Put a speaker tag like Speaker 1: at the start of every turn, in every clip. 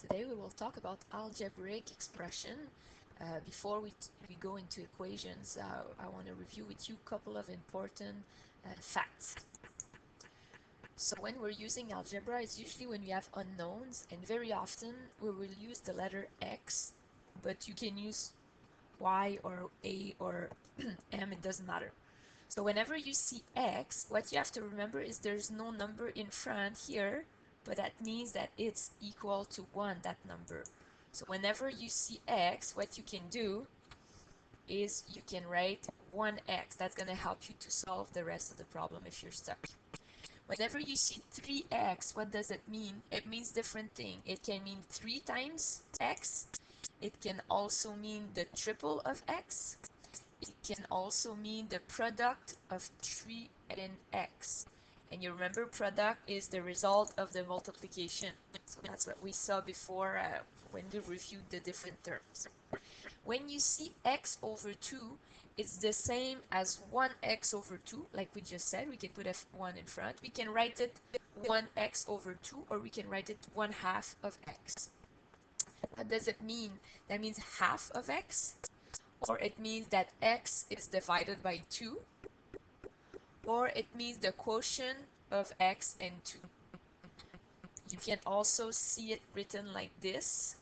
Speaker 1: Today we will talk about algebraic expression. Before we go into equations, I want to review with you a couple of important facts. So when we're using algebra, it's usually when we have unknowns, and very often we will use the letter x, but you can use y or a or m, it doesn't matter. So whenever you see x, what you have to remember is there's no number in front here, but that means that it's equal to 1, that number. So whenever you see x, what you can do is you can write 1x. That's going to help you to solve the rest of the problem if you're stuck. Whenever you see 3x, what does it mean? It means different thing. It can mean 3 times x. It can also mean the triple of x. It can also mean the product of 3 and x. And you remember product is the result of the multiplication. So that's what we saw before when we reviewed the different terms. When you see x over 2, it's the same as 1x over 2, like we just said. We can put a 1 in front. We can write it 1x over 2, or we can write it 1/2 of x. What does it mean? That means half of x, or it means that x is divided by 2, or it means the quotient of x and 2. You can also see it written like this,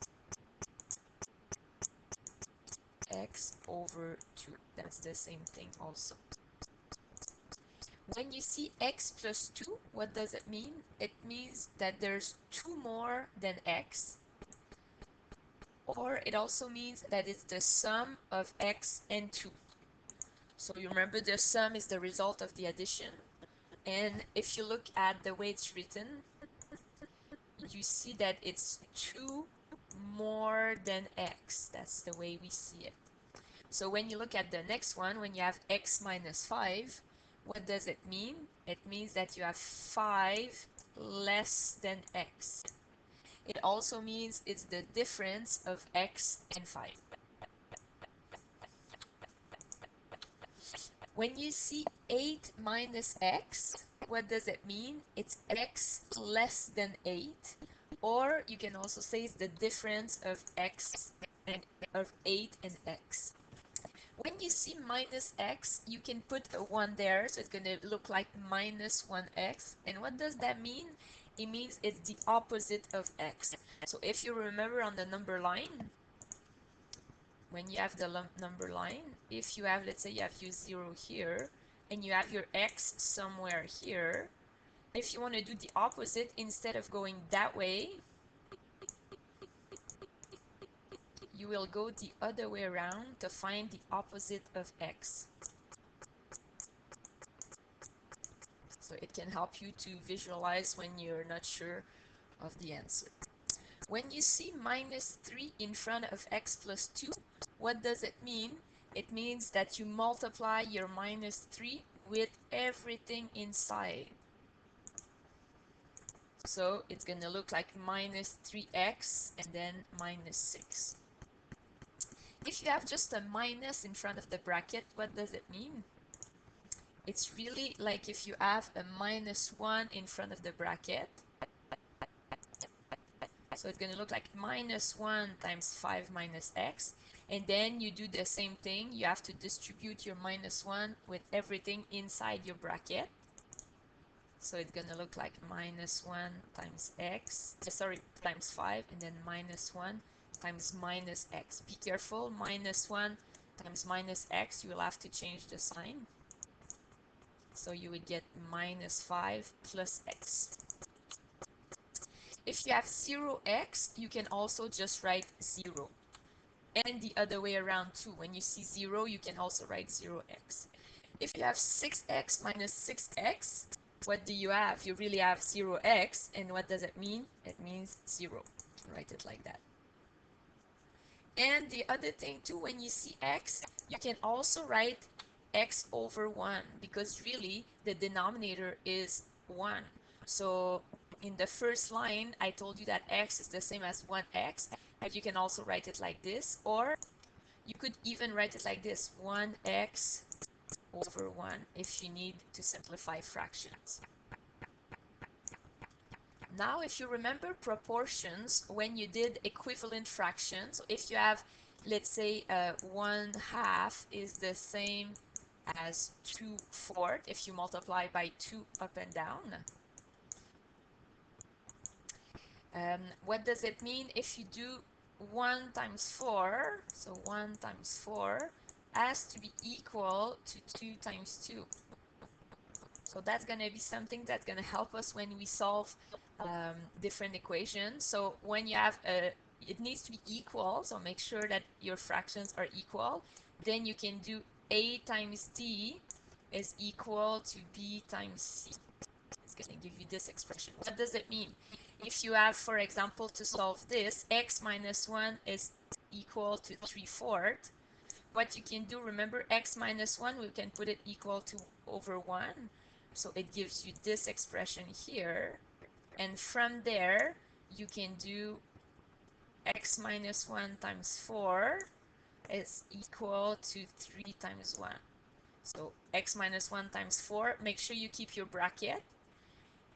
Speaker 1: x over 2. That's the same thing also. When you see x plus 2, what does it mean? It means that there's 2 more than x, or it also means that it's the sum of x and 2. So you remember the sum is the result of the addition. And if you look at the way it's written, you see that it's 2 more than x. That's the way we see it. So when you look at the next one, when you have x minus 5, what does it mean? It means that you have 5 less than x. It also means it's the difference of x and 5. When you see 8 minus x, what does it mean? It's x less than 8, or you can also say it's the difference of x and of 8 and x. When you see minus x, you can put a 1 there, so it's going to look like minus 1x. And what does that mean? It means it's the opposite of x. So if you remember on the number line, when you have the number line, if you have, let's say you have your 0 here, and you have your x somewhere here, if you want to do the opposite, instead of going that way, you will go the other way around to find the opposite of x. So it can help you to visualize when you're not sure of the answer. When you see minus 3 in front of x plus 2, what does it mean? It means that you multiply your minus 3 with everything inside. So it's going to look like minus 3x and then minus 6. If you have just a minus in front of the bracket, what does it mean? It's really like if you have a minus 1 in front of the bracket. So it's going to look like minus 1 times 5 minus x. And then you do the same thing. You have to distribute your minus 1 with everything inside your bracket. So it's going to look like minus 1 times x, times 5, and then minus 1 times minus x. Be careful, minus 1 times minus x, you will have to change the sign. So you would get minus 5 plus x. If you have 0x, you can also just write 0. And the other way around too. When you see 0, you can also write 0x. If you have 6x minus 6x, what do you have? You really have 0x. And what does it mean? It means 0. Write it like that. And the other thing too, when you see x, you can also write x over 1, because really the denominator is 1. So in the first line, I told you that x is the same as 1x, and you can also write it like this, or you could even write it like this, 1x over 1, if you need to simplify fractions. Now, if you remember proportions, when you did equivalent fractions, so if you have, let's say, 1/2 is the same as 2/4 if you multiply by 2 up and down. What does it mean if you do 1 times 4? So 1 times 4 has to be equal to 2 times 2. So that's going to be something that's going to help us when we solve different equations. So when you have it needs to be equal, so make sure that your fractions are equal. Then you can do a times d is equal to b times c. It's going to give you this expression. What does it mean? If you have, for example, to solve this, x minus 1 is equal to 3/4. What you can do, remember, x minus 1, we can put it equal to over 1. So it gives you this expression here. And from there, you can do x minus 1 times 4 is equal to 3 times 1. So x minus 1 times 4, make sure you keep your bracket,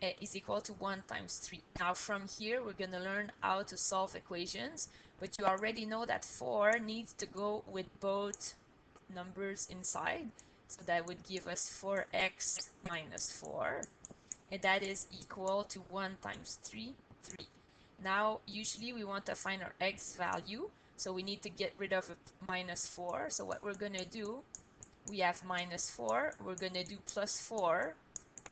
Speaker 1: is equal to 1 times 3. Now from here, we're going to learn how to solve equations, but you already know that 4 needs to go with both numbers inside. So that would give us 4x minus 4, and that is equal to 1 times 3, 3. Now, usually we want to find our x value, so we need to get rid of a minus 4. So what we're going to do, we have minus 4, we're going to do plus 4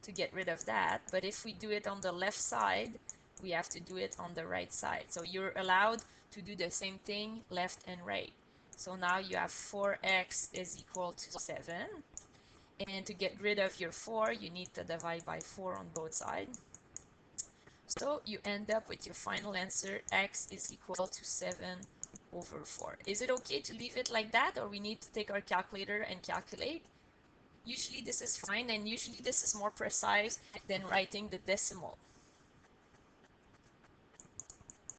Speaker 1: to get rid of that. But if we do it on the left side, we have to do it on the right side. So you're allowed to do the same thing left and right. So now you have 4x is equal to 7. And to get rid of your 4, you need to divide by 4 on both sides. So you end up with your final answer, x is equal to 7/4. Is it okay to leave it like that, or we need to take our calculator and calculate? Usually this is fine, and usually this is more precise than writing the decimal.